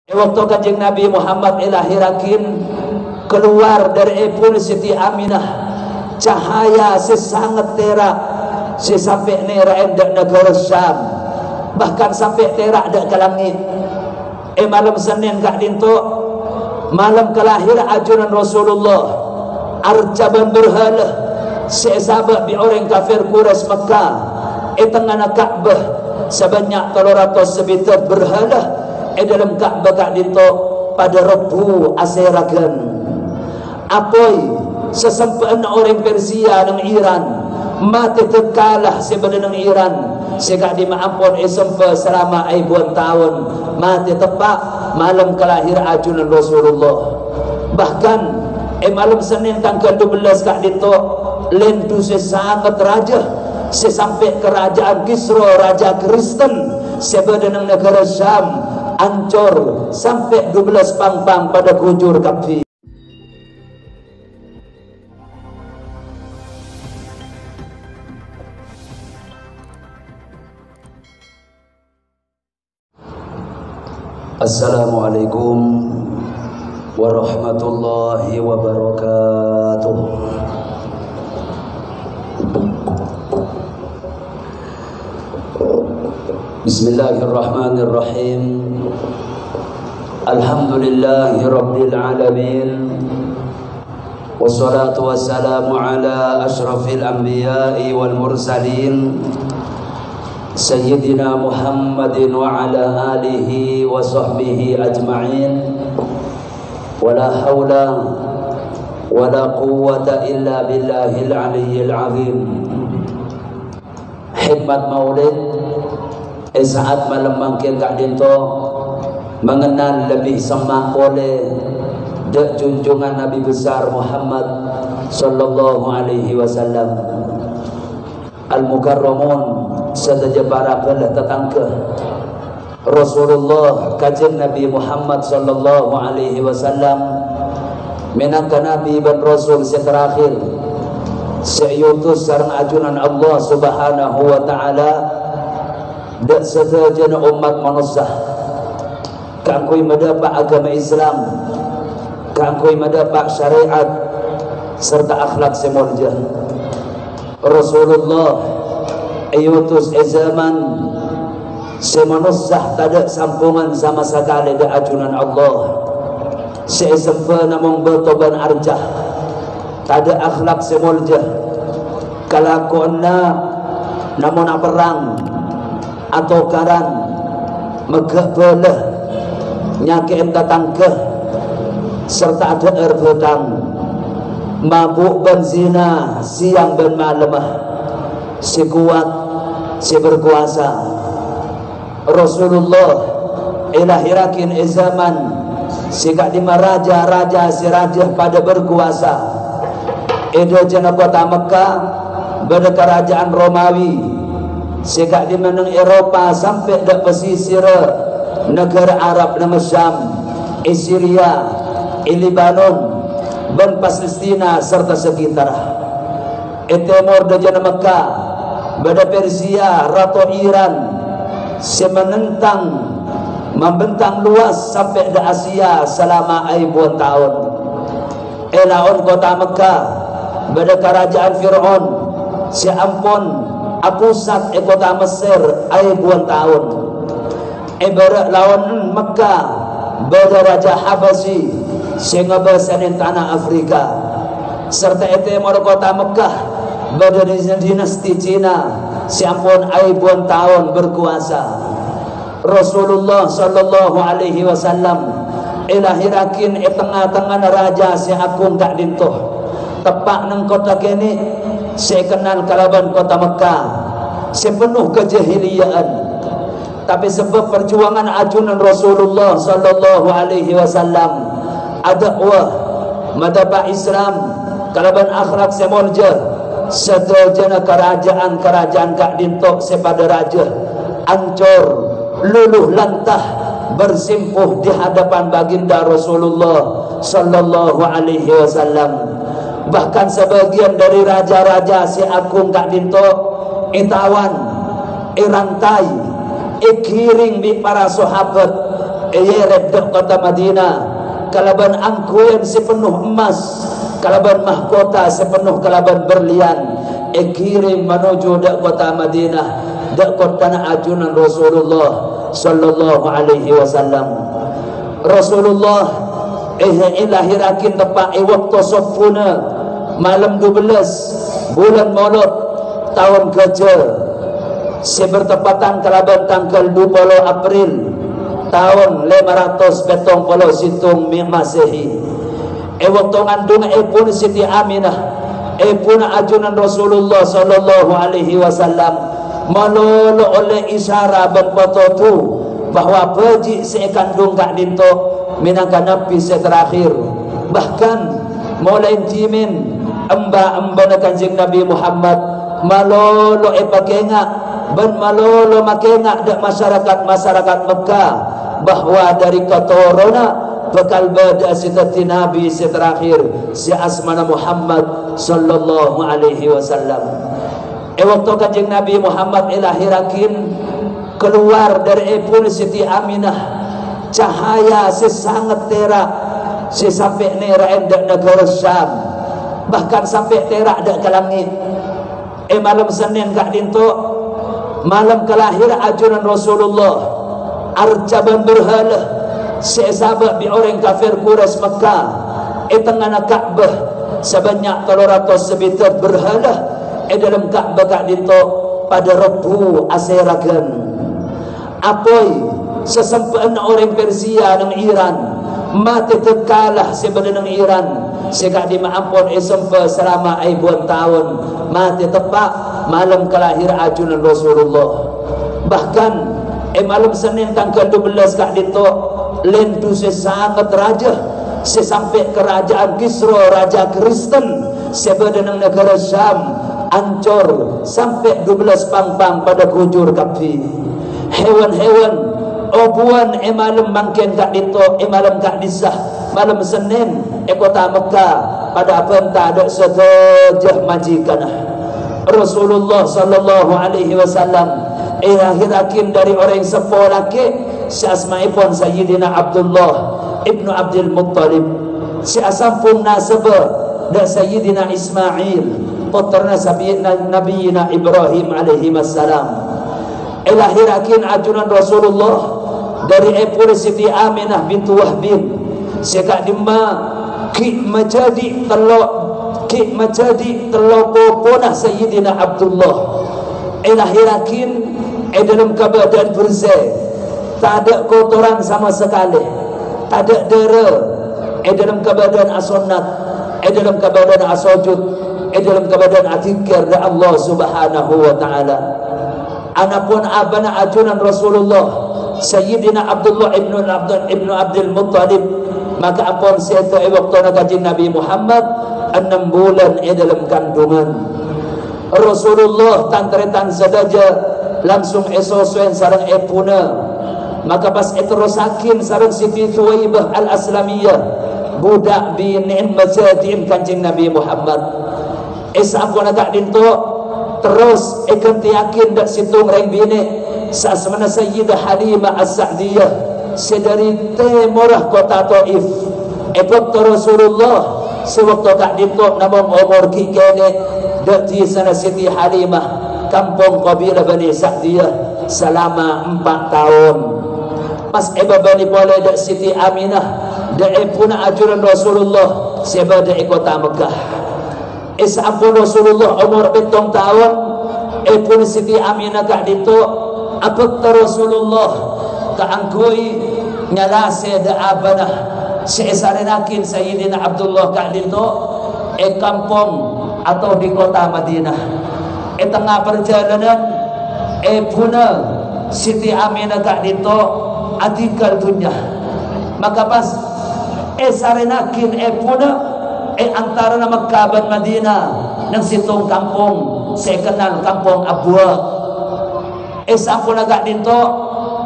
Waktu Kanjeng Nabi Muhammad ilahirakin keluar dari epul Siti Aminah, cahaya sesangat terak sampai nerain dak negara Syam, bahkan sampai terak dak ke langit. Malam Senin kak dinto, malam kelahir ajunan Rasulullah, arcaban berhala sesahabat bi orang kafir Quraisy Mekah, tengah Ka'bah sebanyak 300 sebitar berhala dalam Ka'bah kak dinto pada Rabu aseragan. Apoi sesempaan orang Persia dan Iran mati terkalah sebenarnya Iran sekak dimaampun sempat selama ribuan tahun mati tepat malam kelahir ajunan Rasulullah. Bahkan malam Senin tanggal 12 kak dinto lentu sesangat raja sesampai kerajaan Kisra raja Kristen sebenarnya negara Syam ancor sampai 12 pang-pang pada kujur kafir. Assalamualaikum warahmatullahi wabarakatuh. Bismillahirrahmanirrahim. Alhamdulillahi rabbil alamin. Wassalatu wassalamu ala ashrafil anbiya'i wal mursalin Sayyidina Muhammadin wa ala alihi wa sahbihi ajma'in. Wala hawla wala quwwata illa billahil aliyyil azim. Hikmat maulid saat malam mangkil kak dinto mengenal lebih semak oleh dek junjungan Nabi besar Muhammad sallallahu alaihi wasallam. Al-Mukarramun sadaja para pelah tetangga Rasulullah kajian Nabi Muhammad sallallahu alaihi wasallam minangka Nabi dan Rasul terakhir seyutus sareng ajunan Allah subhanahu wa ta'ala dak sedajana umat manusia kangkui mendapat agama Islam, kangkui mendapat syariat serta akhlak semulja. Rasulullah ayutus zaman semanusia tak ada sampungan sama sekali dak ajunan Allah. Sesempa namun bertoban arjah, tak ada akhlak semulja. Kalakuanna namun perang atau karan megah belah nyakiin tetangga serta ada erbedang mabuk dan zina siang dan malam si kuat si berkuasa. Rasulullah ilahirakin zaman sikak lima raja-raja si raja pada berkuasa eda jana kota Mekah pada kerajaan Romawi sekak di meneng Eropa sampai dak pesisir negara Arab nama Syam, Syria, Lebanon, dan Palestina serta sekitar. Timur dajana Mekah, pada Persia, Ratu Iran, semenentang membentang luas sampai di Asia selama ribuan tahun. Elaon kota Mekah, pada kerajaan Fir'aun, seampun pusat kota Mesir ribuan tahun. Ibarat lawan Mekah pada Raja Habasyi sehingga besanin tanah Afrika serta timur kota Mekah pada dinasti Cina seampun ribuan tahun berkuasa. Rasulullah sallallahu alaihi wasallam ilahirakin tengah-tengah raja si agung tak dintuh tepak nang kota kini saya kenal kalaban kota Mekah sepenuh kejahiliaan, tapi sebab perjuangan ajunan Rasulullah sallallahu alaihi wasallam ada madhab Islam kalaban akhlak semulja sedajana kerajaan kak dintok sepada raja ancor luluh lantah bersimpuh di hadapan baginda Rasulullah sallallahu alaihi wasallam. Bahkan sebagian dari raja-raja si agung kak dinto itawan, irantai, ikiring di para sahabat eyeret dak kota Madinah kalaban angkuyan sepenuh emas, kalaban mahkota sepenuh kalaban berlian, kirim menuju dak kota Madinah, dak kota ajunan Rasulullah sallallahu alaihi wasallam. Rasulullah lahirakin tepat waktu sofuna malam 12 bulan Maulud tahun Gajah, sebertepatan kalaban tanggal 20 April tahun 570 situng Masehi. Waktu ngandung pun Siti Aminah pun ajunan Rasulullah sallallahu alaihi wasallam malolo oleh isyara ban foto tu bahwa beji sekandung kak dinto minangka nabi terakhir. Bahkan mulai timin amba Kanjeng Nabi Muhammad malolo pakenga ban malolo makenga dak masyarakat Mekah bahwa dari katorona bakal bada sitati Nabi terakhir si asmana Muhammad sallallahu alaihi wasallam. Waktu Kanjeng Nabi Muhammad lahirakin keluar dari pun Siti Aminah cahaya sesangat terak sampai nera endak negara Syam, bahkan sampai terak dak ke langit. Malam Senin kak dinto malam kelahiran ajunan Rasulullah arcaban berhala sesahabat bi orang kafir Quraisy Mekah tengah Ka'bah sebanyak 300 sebitar berhala dalam Ka'bah kak dinto pada Rabu aseragan. Apoi sesempaan orang Persia dan Iran mati terkalah sebenarnya Iran sekak di maampun sempat selama ribuan tahun mati tepat malam kelahir ajunan Rasulullah. Bahkan malam Senin tanggal 12 kak dito lentu sesangat raja sesampai kerajaan Kisra raja Kristen sebenarnya negara Syam ancor sampai 12 pang-pang pada kujur kapi. Hewan-hewan obuan malam mangken kak dito malam kak disah malam Senin kota Mekah pada apenta ada setajah majikan Rasulullah sallallahu alaihi wasallam lahirakin dari orang sepuh laki si asma'ipun Sayyidina Abdullah ibnu Abdul Muttalib, si asampun nasabah dan Sayyidina Ismail putrana Nabiyina Ibrahim alaihi wassalam. Lahirakin ajunan Rasulullah dari epul Siti Aminah bintu Wahbin sekak dimma ki menjadi telok ponah Sayyidina Abdullah. Lahirakin dalam keadaan bersih, tak ada kotoran sama sekali, tak ada dera, dalam keadaan asonat, dalam keadaan asojud, dalam keadaan atikir dari Allah Subhanahu wa taala. Anapun abana ajunan Rasulullah Sayyidina Abdullah ibnu Abdul Muttalib, maka apun seto waktu Kanjeng Nabi Muhammad 6 bulan dalam kandungan. Rasulullah tantretan sadaja langsung esosuen sarang epuna, maka pas terusakin sarang Siti Thuwaibah al-Aslamiyah budak binin majadim Kanjeng Nabi Muhammad ampun tak dinto terus ikan yakin dak situng reng bini sasmana Sayyidah Halimah As-Sa'diyah sedari temurah kota Taif waktu Rasulullah sewaktu tak dinto namung umur kikene dak di sana Siti Halimah kampung kabilah Bani Sa'diyah selama 4 tahun. Pas bani boleh dak Siti Aminah dak puna ajuran Rasulullah sebada kota Mekah. Ampun Rasulullah umur 7 tahun pun Siti Aminah kak dito apek Rasulullah kaangkui nyalase da abanah seesarenakin Sayyidina Abdullah kak dito kampung atau di kota Madinah. Tengah perjalanan puna Siti Aminah kak dito atikal dunya, maka pas sarenakin puna antara nama Kaban Madinah nang situng kampung saya kenal kampung Abwa. Sampun agak dinto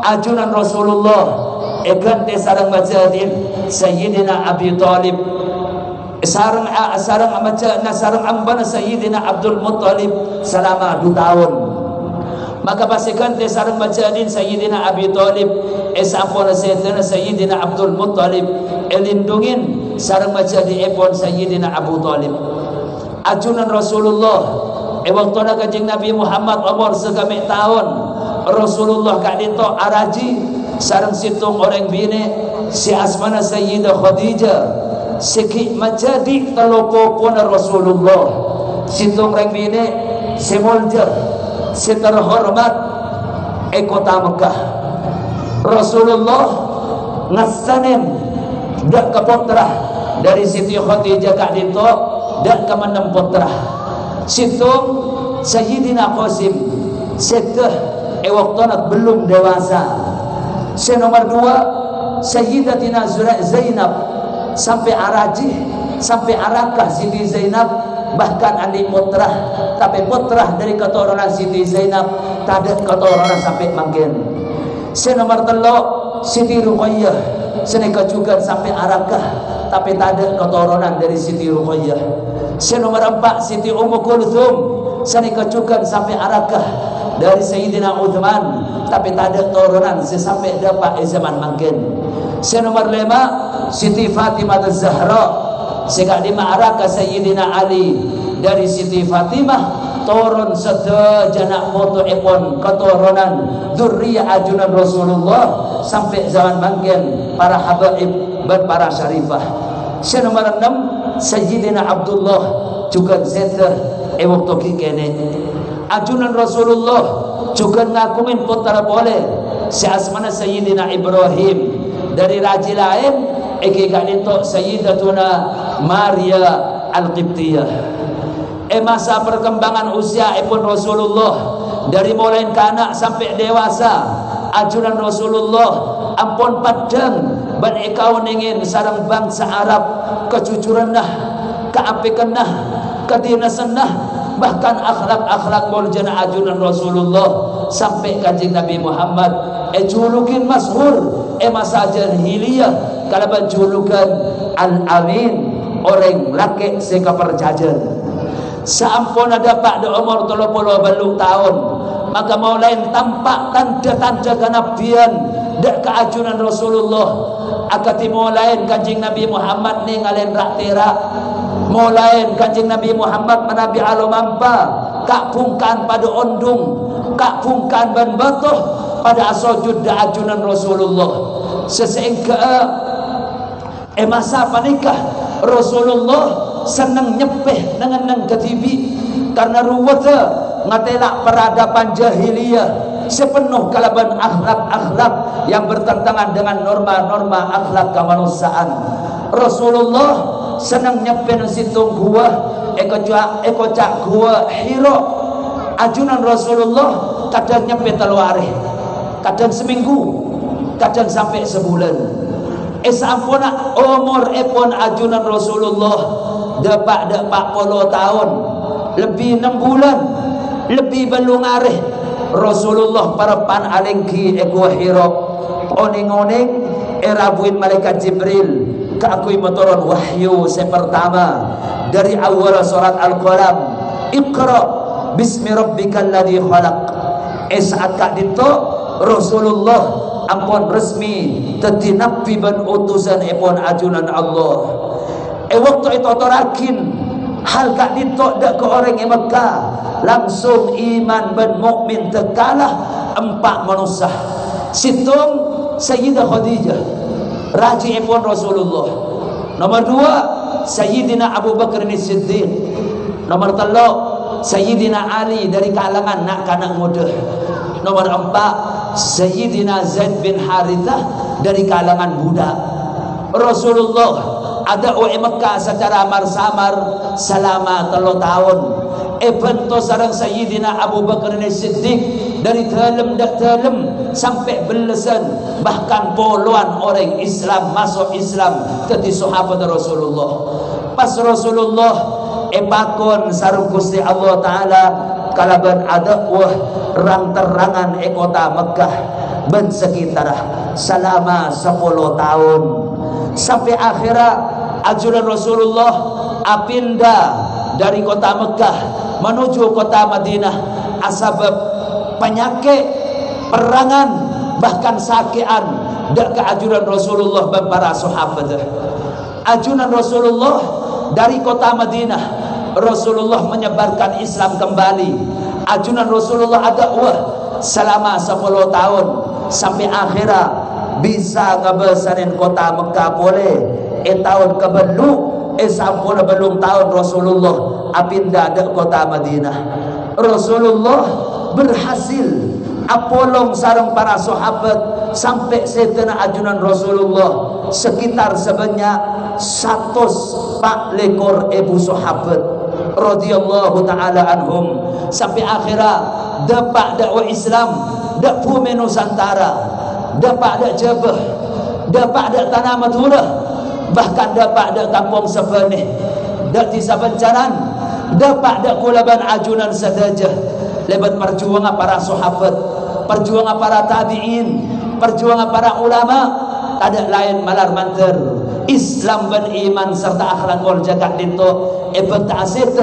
ajunan Rasulullah gante sarang majadin Sayyidina Abi Talib sarang ambana Sayyidina Abdul Muttalib selama 2 tahun. maka pastikan te sareng majadin Sayyidina Abi Thalib sampun sayyidina Sayyidina Abdul Muttalib elindungin sareng majadi epon Sayyidina Abu Thalib. Ajunan Rasulullah waktuna Kanjeng Nabi Muhammad umur segame tahun, Rasulullah kak dito araji sareng situng orang bine si asmana Sayyidah Khadijah seki majadi telopopon Rasulullah situng orang bine si mulja si terhormat kota Mekah. Rasulullah ngasanen dak kepotrah dari Siti Khadijah kak dito dak kemenem potrah situng Sayyidina Qasim seteh waktuna belum dewasa. Si nomor 2 Sayyidatina Zainab sampai araji sampai arakah Siti Zainab bahkan adik putrah tapi putrah dari keturunan Siti Zainab tak ada keturunan sampai manggen. Si nomor 3 Siti Ruqayyah senika juga sampai arakah tapi tak ada keturunan dari Siti Ruqayyah. Si nomor 4 Siti Ummu Kulthum senika juga sampai arakah dari Sayyidina Uthman tapi tak ada turunan sampai dapat zaman mangken. Si nomor 5 Siti Fatimah Az-Zahra sekak di ma'arakah Sayyidina Ali dari Siti Fatimah turun sedajana moto epon keturunan dzurriyyah ajunan Rasulullah sampai zaman mangken para habaib dan para syarifah. Si nomor 6 Sayyidina Abdullah juga zeta waktu kikene ajunan Rasulullah juga ngakumin putra boleh si asmana Sayyidina Ibrahim dari raji lain gak dito Sayyidatuna Maria Al-Qibtiyah. Masa perkembangan usia pun Rasulullah dari mulai kanak sampai dewasa ajunan Rasulullah ampun padang ban ekau ningin sarang bangsa Arab kejujuran nah keapikan nah kedinasan nah bahkan akhlak-akhlak muljana ajunan Rasulullah sampai Kanjeng Nabi Muhammad julukin masyhur masa jahiliyah kalaban julukan Al-Amin orang laki seka perjajan. Sampun ada pak de umur 30 tahun maka mulai tampak tanda-tanda kenabian dak keajunan Rasulullah akati mulai Kanjeng Nabi Muhammad ninggalin raktira mulai Kanjeng Nabi Muhammad menabi alomampa kak pungkan pada ondung kak pungkan ban batuh pada asojud da ajunan Rasulullah sesengka masa panikah Rasulullah senang nyepeh dengan nang ketibi karena ruwata ngatelak peradaban jahiliyah sepenuh kalaban akhlak-akhlak yang bertentangan dengan norma-norma akhlak kemanusiaan. Rasulullah senang nyepeh situng gua ekocak gua Hira ajunan Rasulullah kadang nyepeh teluare kadang seminggu kadang sampai sebulan. Sampuna umur epon ajunan Rasulullah dapat 40 tahun lebih 6 bulan lebih belum areh Rasulullah parapan alengki eko Hira oning-oning erabuin malaikat Jibril ke akui motoron wahyu pertama dari awal surat Al-Qalam Iqra bismi rabbikal ladzi khalaq. Saat kak dito Rasulullah ampun resmi tadi nabi ban utusan epon ajunan Allah. Waktu itu torakin hal kak dito dak ke orang yang Mekah langsung iman ban mukmin tekalah 4 manusia situng Sayyidah Khadijah raji epon Rasulullah. Nomor 2 Sayyidina Abu Bakar As-Siddiq. Nomor 3 Sayyidina Ali dari kalangan nak kanak muda. Nomor 4 Sayyidina Zaid bin Harithah dari kalangan budak. Rasulullah ada wa Mekah secara marsamar selama 3 tahun. Bentuk sarang Sayyidina Abu Bakar As-Siddiq dari dalam dak dalam sampai belasan bahkan puluhan orang Islam masuk Islam jadi sahabat Rasulullah. Pas Rasulullah pakon sarung Gusti Allah taala kalaban adakwah rang-terangan kota Mekah ben sekitar selama 10 tahun sampai akhirat ajuran Rasulullah apinda dari kota Mekah menuju kota Madinah asbab penyakit, perangan, bahkan sakian dak ke ajunan Rasulullah dan para sahabat. Ajunan Rasulullah dari kota Madinah, Rasulullah menyebarkan Islam kembali. Ajunan Rasulullah dakwah selama 10 tahun sampai akhirah bisa ngebesarin kota Mekah boleh. Tahun kebelu sampun belum tahun Rasulullah apindah ke kota Madinah. Rasulullah berhasil apolong sareng para sahabat sampai setena ajunan Rasulullah sekitar sebanyak 104 ibu sahabat radhiyallahu taala anhum sampai akhirah dapat dakwah Islam dak bumi Nusantara, dapat dak Jabah, dapat dak Tanah Madura, bahkan dapat dak kampung sebenih, dak desa Bencanan, dapat dak kulaban ajunan sedajah. Lebat perjuangan para sahabat, perjuangan para tabi'in, perjuangan para ulama, tak lain malar manter Islam dan iman serta akhlak wal jagat dinto ta'asih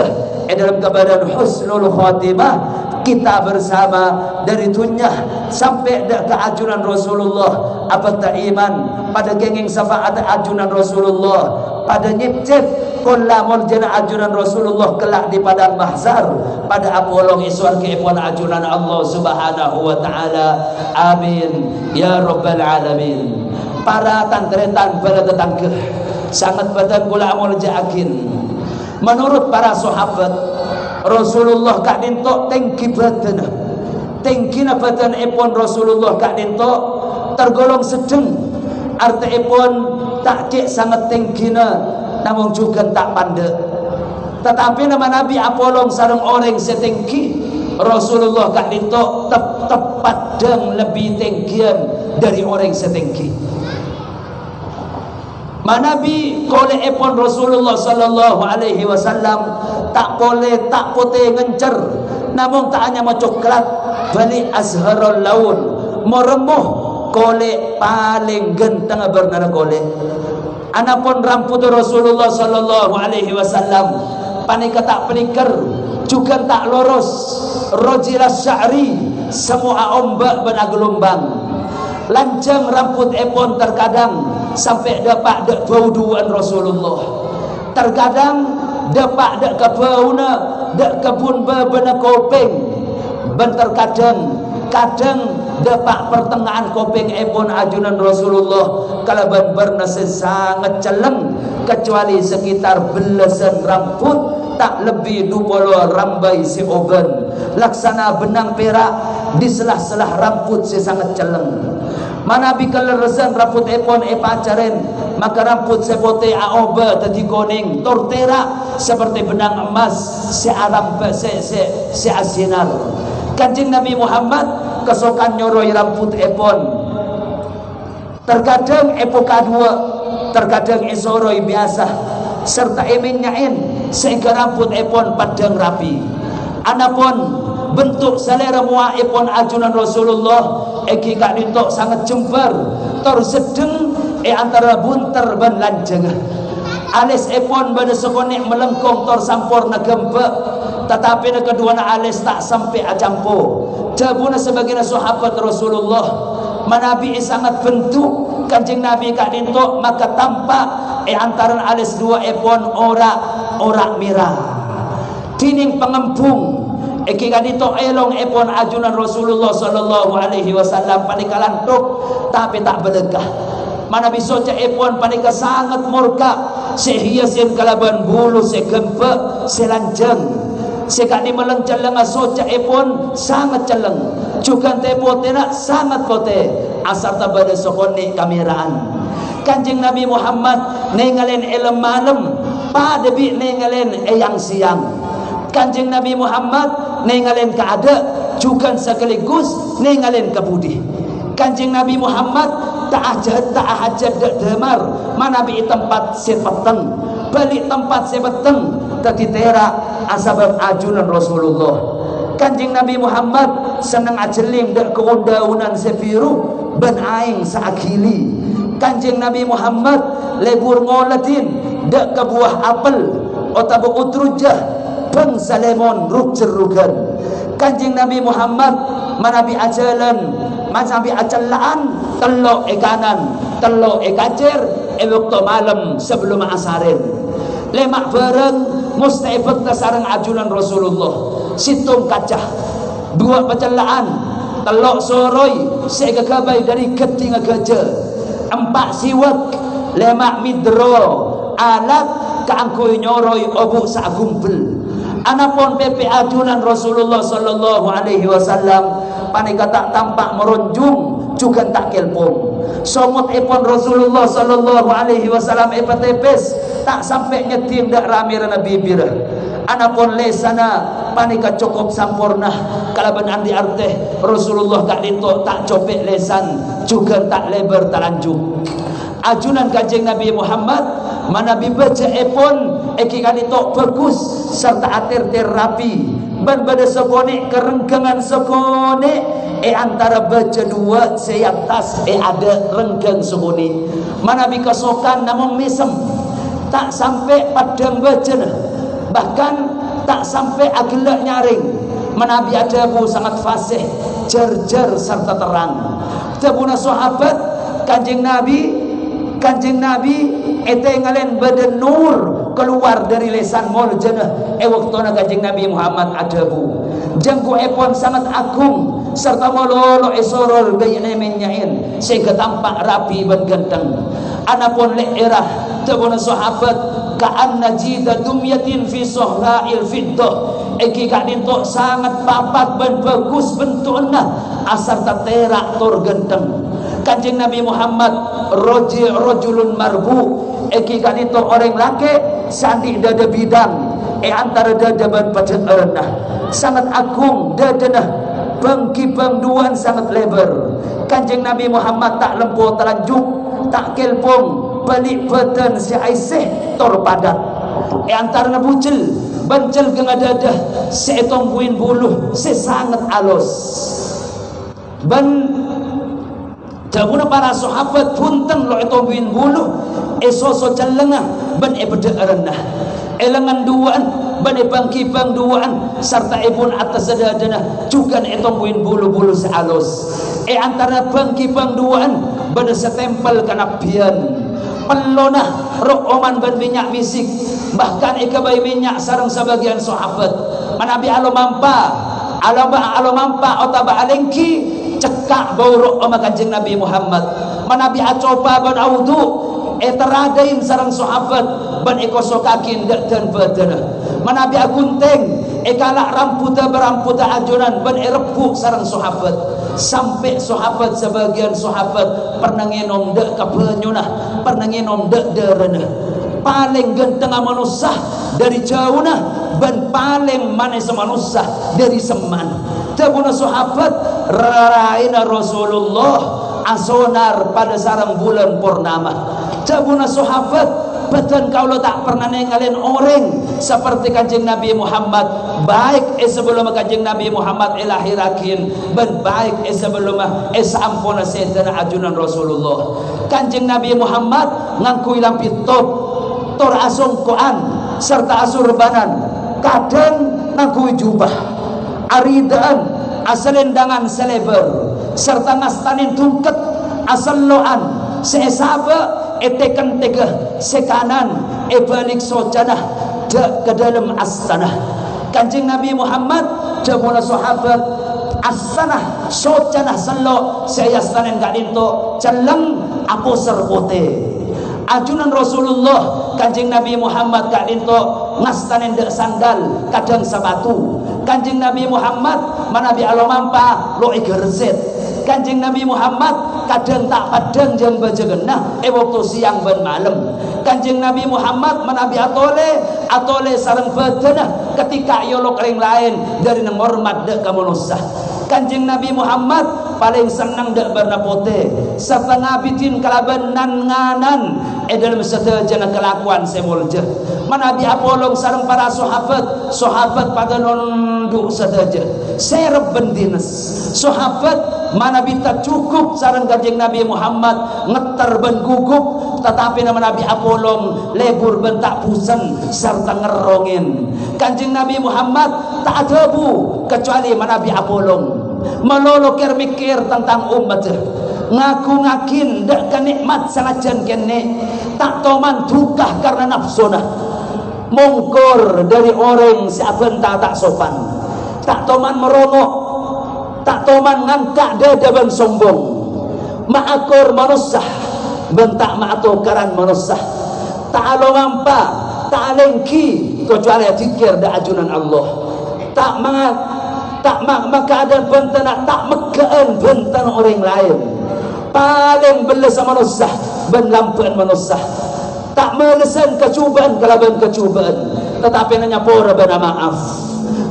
dalam keadaan husnul khatimah kita bersama dari dunia sampai ke ajunan Rasulullah. Apa tak iman pada genging syafaat ajunan Rasulullah, pada nyipcip kolamul jana ajunan Rasulullah kelak di padang mahsyar, pada apolong iswar keepon ajunan Allah subhanahu wa ta'ala. Amin ya rabbal alamin. Para tantretan pada tetangga sangat badan gula amul jaakin. Menurut para sahabat Rasulullah kak dinto tengki badan, tengkina badan epon Rasulullah kak dinto tergolong sedang, arti epon tak cek sangat tengkina namun juga tak pandai. Tetapi nama Nabi apolong sareng orang setengki Rasulullah kak dinto tepat dan lebih tengkian dari orang setengki. Manabi kole epon Rasulullah sallallahu alaihi wasallam tak boleh tak putih ngencer, namun tak hanya coklat, bali azharul laun, meremuh kole paling genteng bernara kole. Anapun rambut Rasulullah sallallahu alaihi wasallam panika tak pelikar, juga tak lurus, rojilas sya'ri, semua ombak benagelombang. Lancang rambut epon terkadang sampai dapat dek bau duaan Rasulullah, terkadang dapat dek kebauna dek kebun bebena kopeng, ben terkadang dapat pertengahan kopeng epon ajunan Rasulullah kalaban bernase sangat celeng, kecuali sekitar belasan rambut tak lebih 20 rambai si oben laksana benang perak di selah-selah rambut si sangat celeng. Mana bikal resan rambut epon epacaren, maka rambut sepote aoba tadi kuning tortera seperti benang emas si aram si asinar. Kanjeng Nabi Muhammad kesokan nyoroi rambut epon, terkadang epoka dua, terkadang esoroi biasa serta eminyain sehingga rambut epon padang rapi. Anapun bentuk selera mua epon ajunan Rasulullah eki kak dintok sangat jembar tor sedeng antara bunter ban lanjeng. Alis epon pada sekonek melengkong tor sampur na gembek, tetapi na kedua na alis tak sampai ajampo. Jabuna sebagian sahabat Rasulullah manabi sangat bentuk kanjeng Nabi kak dintok, maka tampak antara alis dua epon ora mirah dining pengempung. Eki kadito elong epon ajunan Rasulullah sallallahu alaihi wasallam panika lantuk tapi tak belegah. Mana bisoca epon panika sangat murka, sehiasin kalaban bulu segempe selanjang. Sekali melenceleng soca epon sangat celeng. Juga tepotena sangat pote asal tabada sokoni kameraan. Kanjeng Nabi Muhammad nengalen elem malam, padebi nengalen eyang siang. Kanjeng Nabi Muhammad nengalen keada juga sekaligus nengalen kebudi. Kanjeng Nabi Muhammad tak hajat demar mana bi tempat sepeteng balik tempat sepeteng tadi tera asabab ajunan Rasulullah. Kanjeng Nabi Muhammad senang ajeling dak keundaunan sefiru ben aing saakili. Kanjeng Nabi Muhammad lebur ngolatin dak ke buah apel otabu utrujah bangsa lemon ruk cerugan. Kanjeng Nabi Muhammad manabi ajalan, manabi ajalaan, telok kanan, telok kacir, waktu malam sebelum asarin. Lemak bareng musta'ifat sarang ajunan Rasulullah. Situng kacah, dua pecalaan, telok soroi, segagabay dari keting gajah, empat siwak, lemak midro, alat keangkui nyoroi obuk sa'gumpel. Anapun pepe ajunan Rasulullah sallallahu alaihi wasallam panika tak tampak meronjung juga tak kelpong. Somot epon Rasulullah sallallahu alaihi wasallam epatepes tak sampai nyetim dak rame rana bibir. Anapun lesana panika cukup sampurna kalaban andi arteh Rasulullah gak dito tak copek lesan juga tak lebar talanjuk. Ajunan Kanjeng Nabi Muhammad manabi baca epon eki kanito bagus serta atir-tir rapi ban pada sekone kerenggangan sekone antara baca dua seatas ada renggang sekone manabi kesokan namun mesem tak sampai padang baca bahkan tak sampai agelak nyaring manabi adabu sangat fasih jar-jar serta terang tabuna sahabat Kanjeng Nabi ete ngalen badan nur keluar dari lesan mol jenah waktuna Kanjeng Nabi Muhammad adabu jangku epon sangat agung serta mololo esorol gayane menyain sehingga tampak rapi dan ganteng. Anapun le erah tabuna sahabat ka'an najida dumyatin fi sohrail fiddah eki kadinto sangat papat dan bagus bentuknya asar terak tor ganteng. Kanjeng Nabi Muhammad rojulun marbu eki kanito orang laki sandi dada bidang antara dada dan pada erenah sangat agung dadana bangki bangduan sangat lebar. Kanjeng Nabi Muhammad tak lempo telanjung tak kelpong balik badan si Aisyah tor padat antara bucel bancel geng dada seetong buin buluh sesangat alus ban Jabuna para sahabat punten lo itu bin bulu esoso jalengah ban ebeda aranah elangan duaan ban bangki bang duaan serta ibun atas sadadana juga etong bin bulu-bulu sealus antara bangki bang duaan ban setempel kanapian pelonah roh oman ban minyak misik bahkan ikabai minyak sarang sebagian sahabat manabi alo mampa otaba alengki cekak bauruk sama Kanjeng Nabi Muhammad manabi acoba ban audu teradain sarang sahabat ban ekosokakin dan badana manabi agunteng kalak ramputa beramputa ajunan ban repuk sarang sahabat sampai sahabat sebagian sahabat pernah ngenom dek kapenyunah pernah ngenom dek derana paling ganteng manusia dari jauh nah ban paling manis manusia dari seman tabuna sahabat raina Rasulullah asonar pada sarang bulan purnama tabuna sahabat betul kalau tak pernah nengalin orang seperti Kanjeng Nabi Muhammad baik sebelum Kanjeng Nabi Muhammad lahirakin dan baik sebelum sampuna setan ajunan Rasulullah Kanjeng Nabi Muhammad ngangkui lampi top tor asung Quran serta asurbanan kadang ngangkui jubah aridaan asalendangan seleber serta ngastanin tungket asalloan seesaba eteken tegah sekanan balik socanah ke dalam astanah Kanjeng Nabi Muhammad jabuna sahabat astanah socanah sallo saya astanin gak dinto celeng aku serpote ajunan Rasulullah Kanjeng Nabi Muhammad gak dinto ngastanin dek sandal kadang sabatu Kanjeng Nabi Muhammad manabi alomampa lo igerzet Kanjeng Nabi Muhammad kadang tak padang jam bajagenah waktu siang dan malam Kanjeng Nabi Muhammad manabi atole sarang badanah ketika yolok ring lain dari nengormat dek kamunusah Kanjeng Nabi Muhammad paling senang dek bernapote serta ngabitin kalaban nan nganan dalam setajana kelakuan semulja manabi apolong sarang para sahabat pada nunduk saja serep bendines sahabat manabi tak cukup sarang Kanjeng Nabi Muhammad ngeter ben gugup tetapi nama Nabi apolong lebur ben tak pusen serta ngerongin Kanjeng Nabi Muhammad tak ada bu kecuali manabi apolong melolokir mikir tentang umat ngaku ngakin dak kenikmat sanajan kene tak toman dukah karena nafsuna mungkur dari orang siapa tak sopan tak toman meronok tak toman ngangkat dada ban sombong ma'akur manusah bentak ma'atukaran manusah tak alo mampa tak lengki kecuali zikir da ajunan Allah tak keadaan bentana tak megaan bentan orang lain paling beles manusah ben lampuan manusah tak melesan kecubaan kalaban kecubaan tetapi nanya pora bana maaf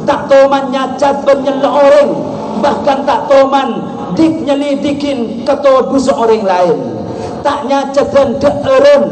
tak toman nyacat ben nyela orang bahkan tak toman dik nyelidikin keto dosa orang lain tak nyacat dan deeren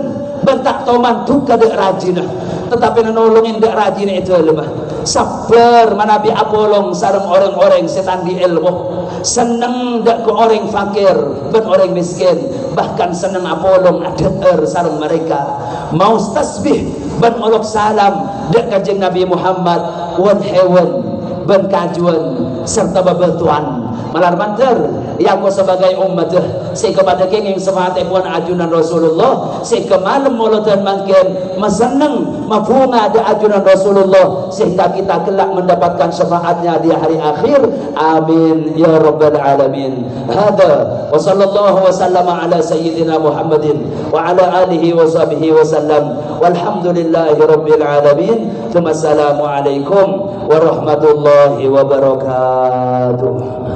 bentak toman duka dek rajina tetapi nolongin dek rajina itu lemah sabar manabi apolong sarang orang-orang setan di ilmu seneng dek ke orang fakir ben orang miskin bahkan seneng apolong ada sarang mereka mau tasbih ben olok salam dek kajeng Nabi Muhammad wan hewan ben kajuan serta babatuan malar banter yang ko sebagai umat si kepada kenging semangat puan ajunan Rasulullah si kemalam molotan mangken maseneng mafhuma ada ajunan Rasulullah sehingga kita kelak mendapatkan syafaatnya di hari akhir amin ya rabbal alamin hada wa sallallahu wa sallama ala sayyidina Muhammadin wa ala alihi wa sahbihi wa sallam walhamdulillahi rabbil alamin thumma assalamu alaikum warahmatullahi wabarakatuh.